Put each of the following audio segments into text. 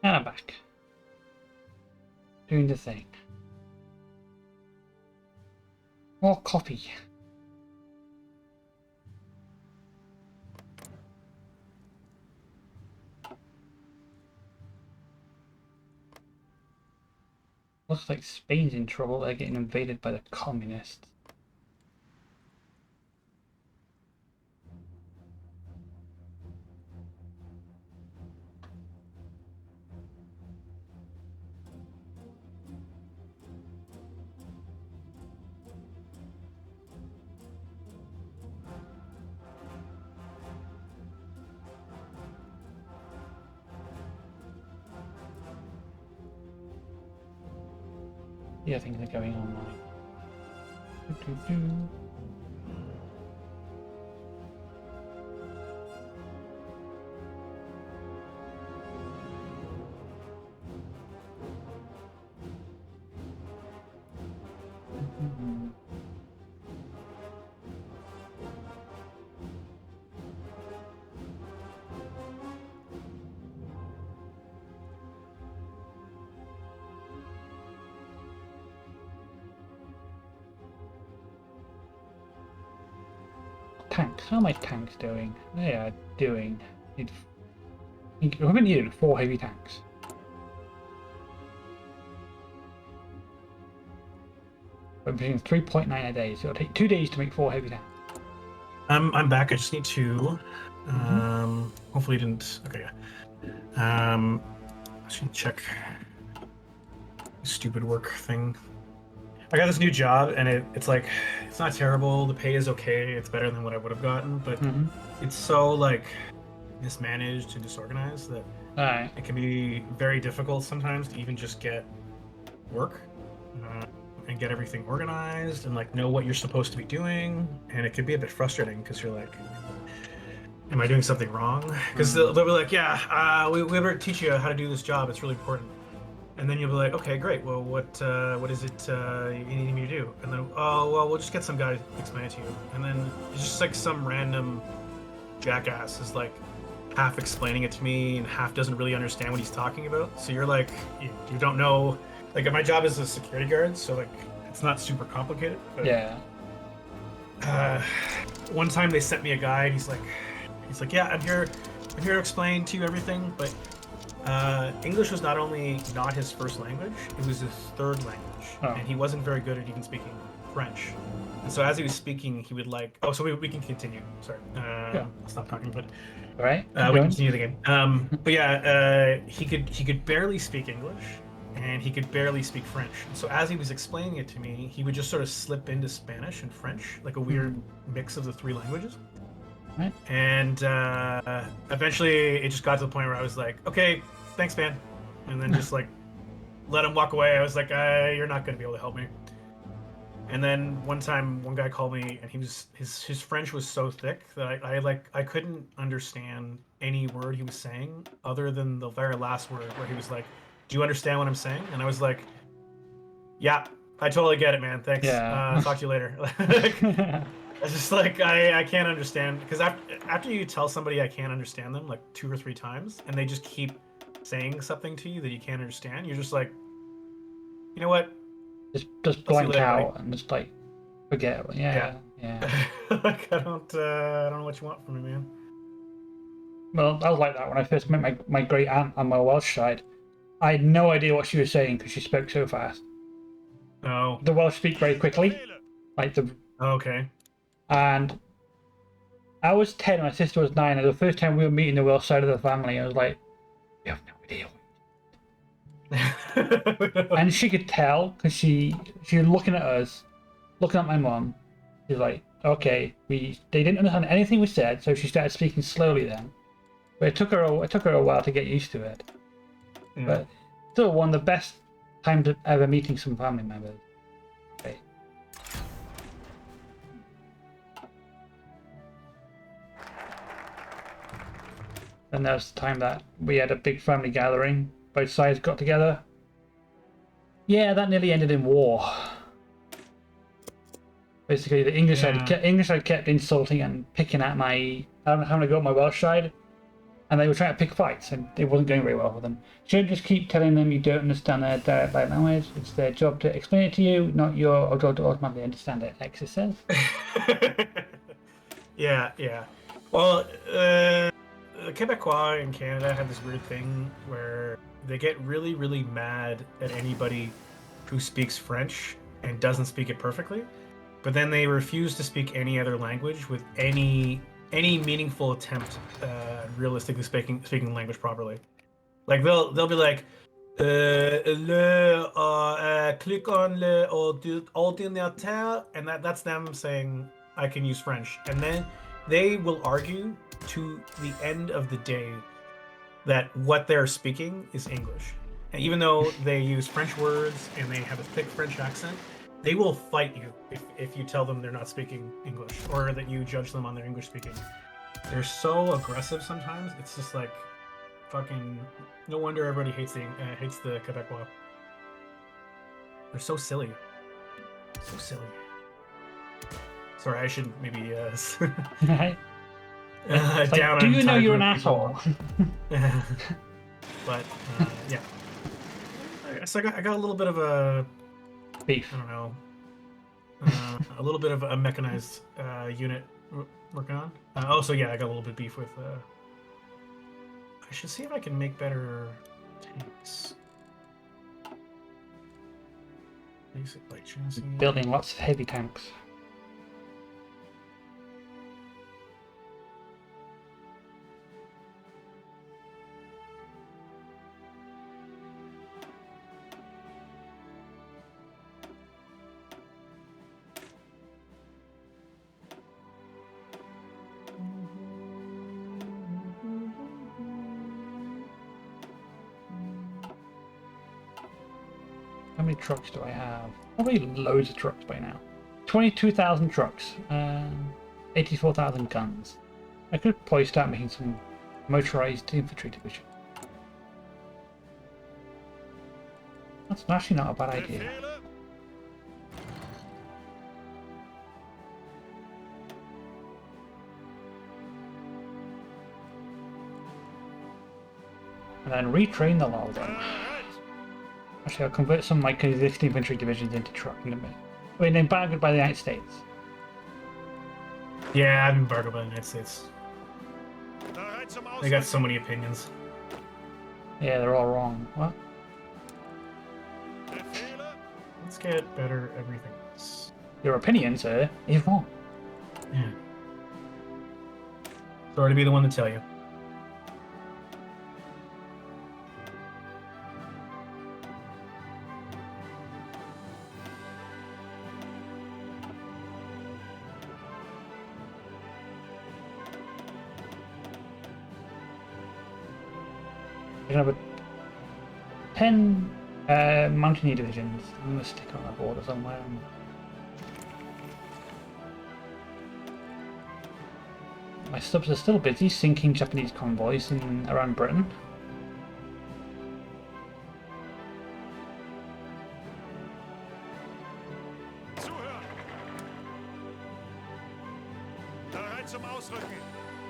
And I'm back. Doing the thing. More copy. Looks like Spain's in trouble. They're getting invaded by the communists. Yeah, things are going online. Tanks. How are my tanks doing? They are doing. We're going to need 4 heavy tanks. We're between 3.9 a day, so it'll take 2 days to make 4 heavy tanks. I'm back. I just need to. Hopefully, you didn't. Okay, yeah. I should check. Stupid work thing. I got this new job, and it's like it's not terrible. The pay is okay. It's better than what I would have gotten, but it's so like mismanaged and disorganized that it can be very difficult sometimes to even just get work and get everything organized and like know what you're supposed to be doing. And it can be a bit frustrating because you're like, am I doing something wrong? Because they'll be like, yeah, we ever teach you how to do this job. It's really important. And then you'll be like, okay, great. Well, what is it you need me to do? And then, oh, well, we'll just get some guy to explain it to you. And then it's just like some random jackass is like half explaining it to me and half doesn't really understand what he's talking about. So you're like, you don't know. Like my job is a security guard, so like it's not super complicated. But, yeah. One time they sent me a guy, and he's like, yeah, I'm here to explain to you everything, but. English was not only not his first language, it was his third language. And he wasn't very good at even speaking French. And so as he was speaking, he would like... Oh, so we can continue. Sorry. I'll stop talking, but... All right. We can continue the game. But yeah, he could barely speak English, and he could barely speak French. So as he was explaining it to me, he would just sort of slip into Spanish and French, like a weird mix of the 3 languages. Right. And eventually it just got to the point where I was like, okay, thanks, man. And then just like let him walk away. I was like, you're not going to be able to help me. And then one time, one guy called me, and he was his French was so thick that I couldn't understand any word he was saying other than the very last word where he was like, do you understand what I'm saying? And I was like, yeah, I totally get it, man. Thanks. Yeah. Talk to you later. It's just like I can't understand, because after you tell somebody I can't understand them like 2 or 3 times and they just keep saying something to you that you can't understand, you're just like, you know what? Just blank out and just like forget. Yeah. Like I don't know what you want from me, man. Well, I was like that when I first met my great aunt on my Welsh side. I had no idea what she was saying because she spoke so fast. Oh. The Welsh speak very quickly, like the. Okay. And I was 10, my sister was 9, and the first time we were meeting the Welsh side of the family, I was like, we have no idea. And she could tell because she was looking at us, looking at my mum. She's like, okay, they didn't understand anything we said, so she started speaking slowly then. But it took her a while to get used to it. Yeah. But still, one of the best times of ever meeting some family members. Okay. And that was the time that we had a big family gathering. Both sides got together. Yeah, that nearly ended in war. Basically, the English side kept insulting and picking at having to go at my Welsh side. and they were trying to pick fights, and it wasn't going very well for them. You shouldn't just keep telling them you don't understand their direct language. It's their job to explain it to you, not your job to automatically understand it, Alexis says. Yeah. Well, the Quebecois in Canada have this weird thing where they get really, really mad at anybody who speaks French and doesn't speak it perfectly, but then they refuse to speak any other language with any meaningful attempt realistically speaking the language properly. Like they'll be like click on le ordinateur, and that's them saying I can use French, and then they will argue to the end of the day that what they're speaking is English. And even though they use French words and they have a thick French accent, they will fight you if you tell them they're not speaking English or that you judge them on their English speaking. They're so aggressive sometimes. It's just like fucking. No wonder everybody hates the Quebecois. They're so silly. So silly. Sorry, I should maybe down. Do you know you're an asshole? But yeah. I guess I got a little bit of a beef. I don't know. A little bit of a mechanized unit working on. So yeah, I got a little bit beef with. I should see if I can make better tanks. Basic light chassis. Building lots of heavy tanks. How many trucks do I have? Probably loads of trucks by now. 22,000 trucks. 84,000 guns. I could probably start making some motorized infantry division. That's actually not a bad idea. And then retrain the lot of them. Actually, I'll convert some of my existing infantry divisions into truck in a minute. I mean, embargoed by the United States. Yeah, I'm embargoed by the United States. They got so many opinions. Yeah, they're all wrong. What? Let's get better everything else. Your opinion, sir, is wrong. Yeah. Sorry to be the one to tell you. You're gonna have 10 mountaineer divisions. I'm gonna stick on a border somewhere. My subs are still busy sinking Japanese convoys in around Britain.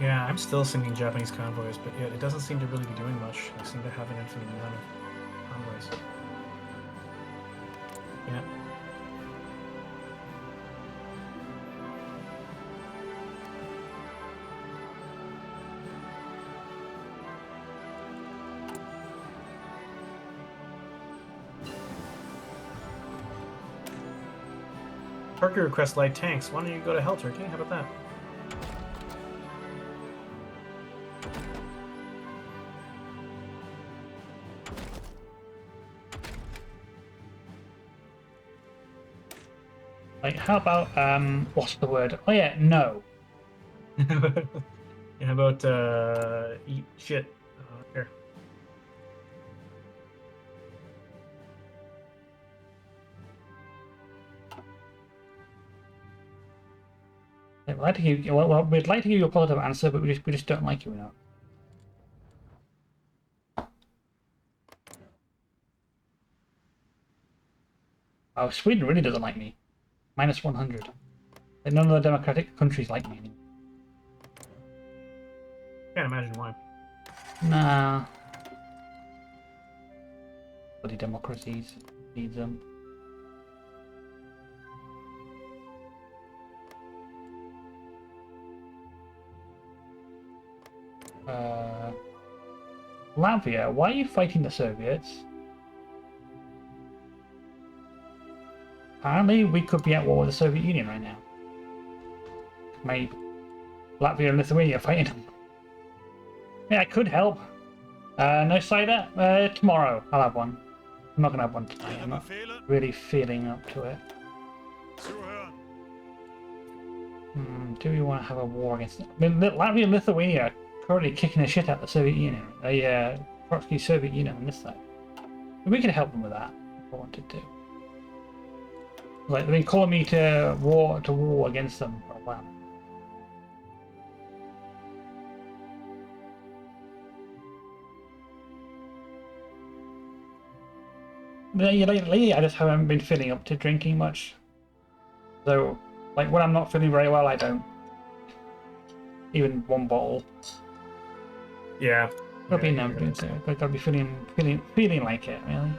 Yeah, I'm still sinking Japanese convoys, but yet it doesn't seem to really be doing much. They seem to have an infinite amount of convoys. Yeah. Turkey requests light tanks. Why don't you go to Hell Turkey? How about that? Like, how about, what's the word? Oh yeah, no. How about, eat shit? Here. We'd like to give you, well, we'd like to give you a positive answer, but we just don't like you enough. Oh, Sweden really doesn't like me. Minus 100. And none of the democratic countries like me anymore. Can't imagine why. Nah. Bloody democracies needs them. Latvia, why are you fighting the Soviets? Apparently, we could be at war with the Soviet Union right now. Maybe Latvia and Lithuania fighting them. Yeah, I could help. No cider? Tomorrow I'll have one. I'm not gonna have one tonight. I'm not really feeling up to it. Do we want to have a war against them? I mean, Latvia and Lithuania are currently kicking the shit out of the Soviet Union. The Trotsky Soviet Union on this side. We could help them with that if I wanted to. Like, they've been calling me to war against them for a while. Lately, I just haven't been feeling up to drinking much. So, like, when I'm not feeling very well, I don't. Even one bottle. Yeah. Gotta be gotta be feeling like it, really.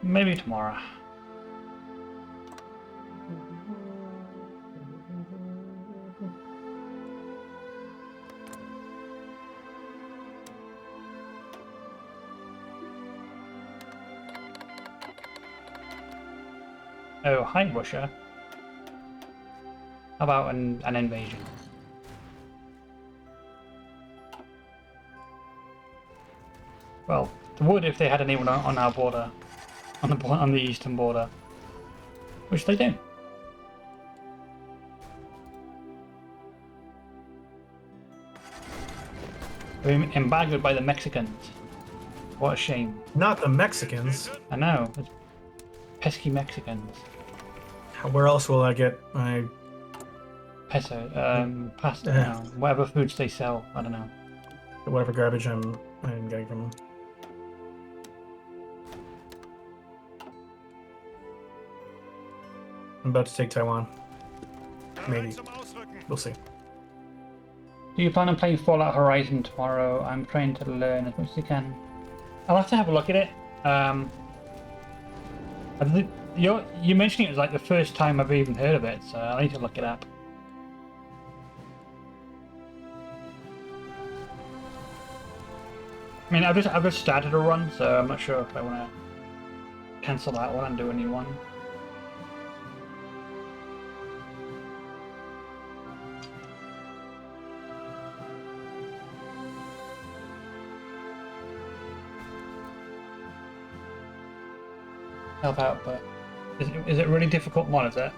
Maybe tomorrow. Oh, hi Russia. How about an invasion? Well, they would if they had anyone on our border, on the eastern border, which they don't. They're embargoed by the Mexicans. What a shame. Not the Mexicans. I know. It's pesky Mexicans. Where else will I get my pasta, no, whatever foods they sell, I don't know. whatever garbage I'm getting from them? I'm about to take Taiwan. Maybe. We'll see. Do you plan on playing Fallout Horizon tomorrow? I'm trying to learn as much as I can. I'll have to have a look at it. You mentioning it was like the first time I've even heard of it, so I need to look it up. I mean, I've just started a run, so I'm not sure if I want to cancel that one and do a new one. Help out, but is it really difficult mod, is it?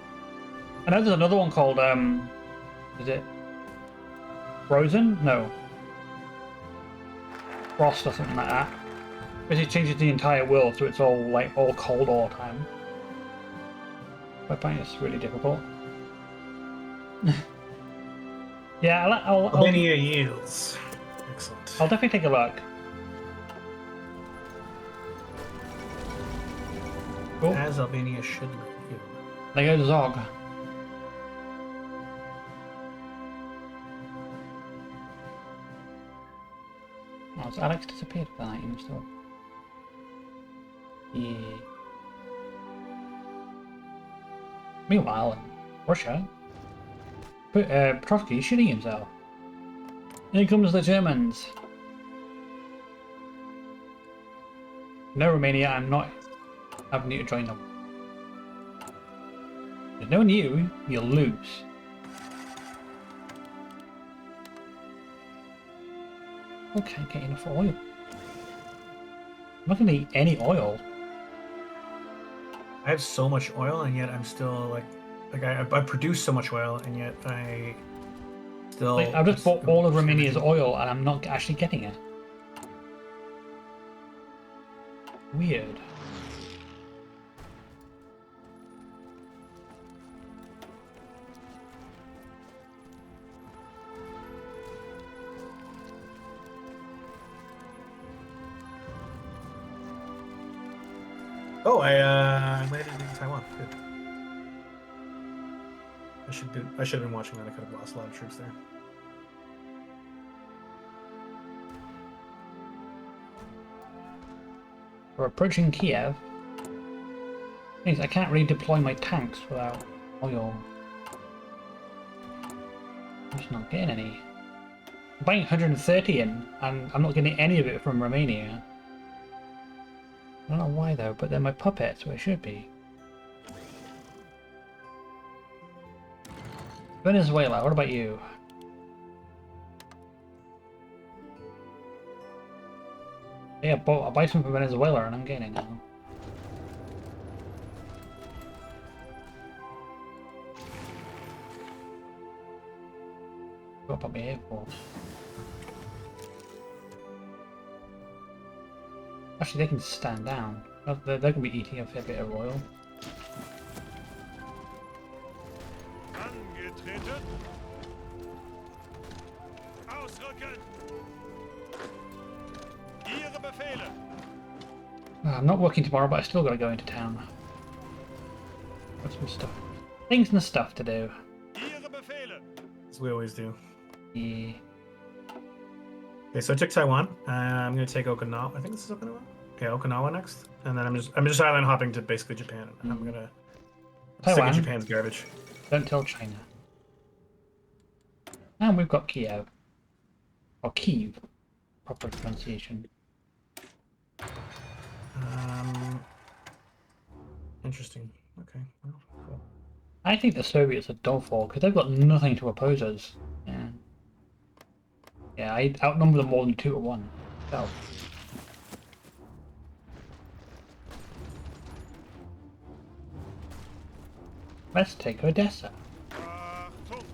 I know there's another one called is it Frozen? No. Frost or something like that. Basically changes the entire world so it's all cold all the time. I find it's really difficult. Yeah, I'll Albania yields. Excellent. I'll definitely take a look. Cool. As Albania should yield. There goes Zog. Oh, has Alex disappeared for that item still? Yeah. Meanwhile, in Russia, Trotsky is shitting himself. Here comes the Germans. No, Romania, I'm not having you to join them. There's no you, you'll lose. Okay, get enough oil. I'm not gonna eat any oil. I have so much oil, and yet I'm still like I produce so much oil, and yet I still. Like, I've just bought all of Romania's oil, and I'm not actually getting it. Weird. Oh, I landed in Taiwan. Good. I should have been watching that. I could have lost a lot of troops there. We're approaching Kiev. Means I can't really deploy my tanks without oil. I'm just not getting any. I'm buying 130 in, and I'm not getting any of it from Romania. I don't know why though, but they're my puppets where it should be. Venezuela, what about you? Yeah, I'll buy some from Venezuela and I'm getting it now. What about my Air Force? Actually, they can stand down. They're going to be eating a fair bit of oil. Angetreten. Ausrücken. Ihre Befehle. I'm not working tomorrow, but I still got to go into town. Got some stuff. Things and stuff to do. Ihre Befehle. As we always do. Yeah. Okay, so I took Taiwan. I'm gonna take Okinawa. I think this is Okinawa. Okay, Okinawa next, and then I'm just island hopping to basically Japan. I'm gonna sick Taiwan. of Japan's garbage. Don't tell China. And we've got Kiev. Or Kiev. Proper pronunciation. Interesting. Okay. Well, cool. I think the Soviets are done for because they've got nothing to oppose us. Yeah. Yeah, I outnumber them more than 2 to 1. So. Let's take Odessa. Achtung.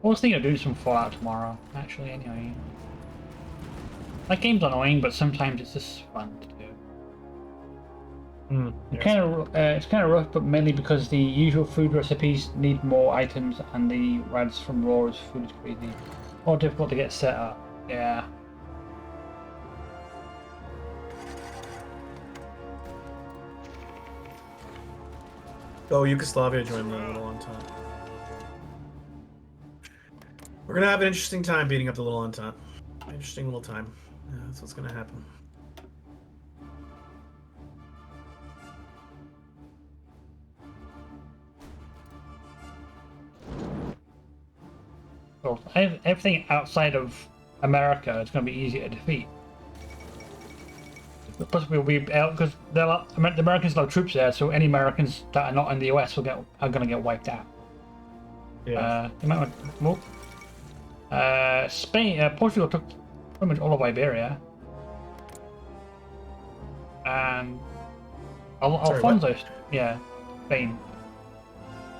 I was thinking of doing some Fallout tomorrow, actually, anyway. That game's annoying, but sometimes it's just fun to do. It's kind of rough, but mainly because the usual food recipes need more items, and the rads from Raw food is crazy. More difficult to get set up. Yeah. Oh, Yugoslavia joined the Little Entente. We're gonna have an interesting time beating up the Little Entente. Interesting little time. Yeah, that's what's gonna happen. So everything outside of America is going to be easier to defeat. Plus, we'll be out because the Americans have troops there, so any Americans that are not in the US are going to get wiped out. Yeah. You might want to move. Spain, Portugal took pretty much all of Iberia, and Alfonso, yeah, Spain,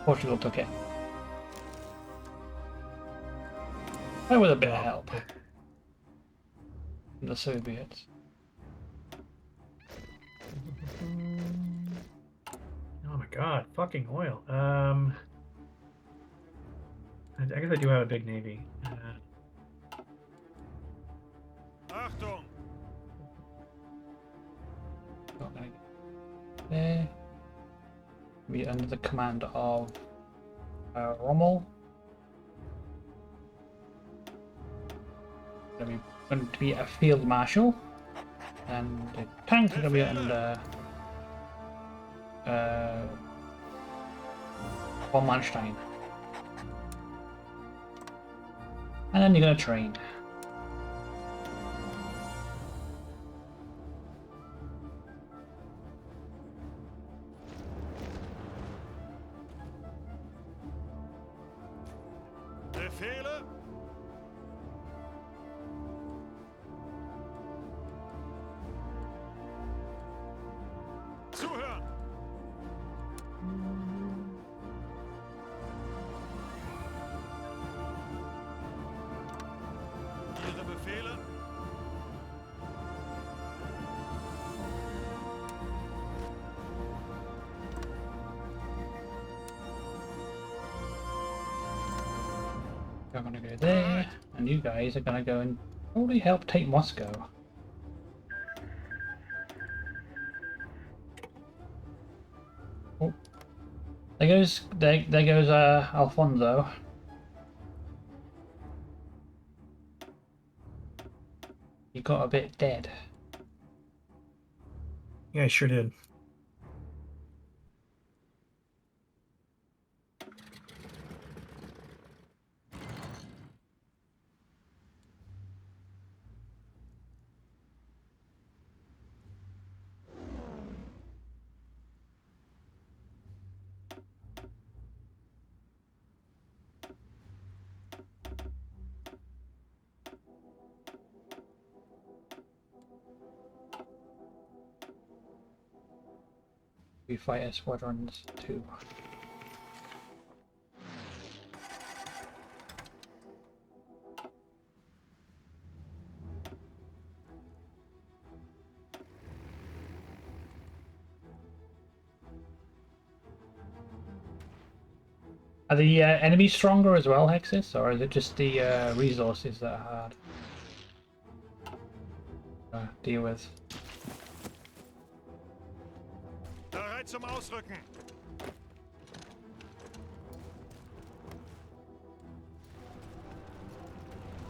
Portugal took it. With a bit of help from the Soviets. Oh my god, fucking oil. I guess I do have a big navy. Achtung. There. We under the command of Rommel. Going to be a field marshal, and the tanks are going to be under von Manstein. And then you're going to train. Befehle. Zuhören. Ihre Befehle. You're going to go there, and you guys are going to go and Probably help take Moscow. Oh. There goes Alfonso. He got a bit dead. Yeah, I sure did. We fight Squadrons 2. Are the enemies stronger as well, Hexus, or is it just the resources that are hard to deal with? Bereit zum Ausrücken.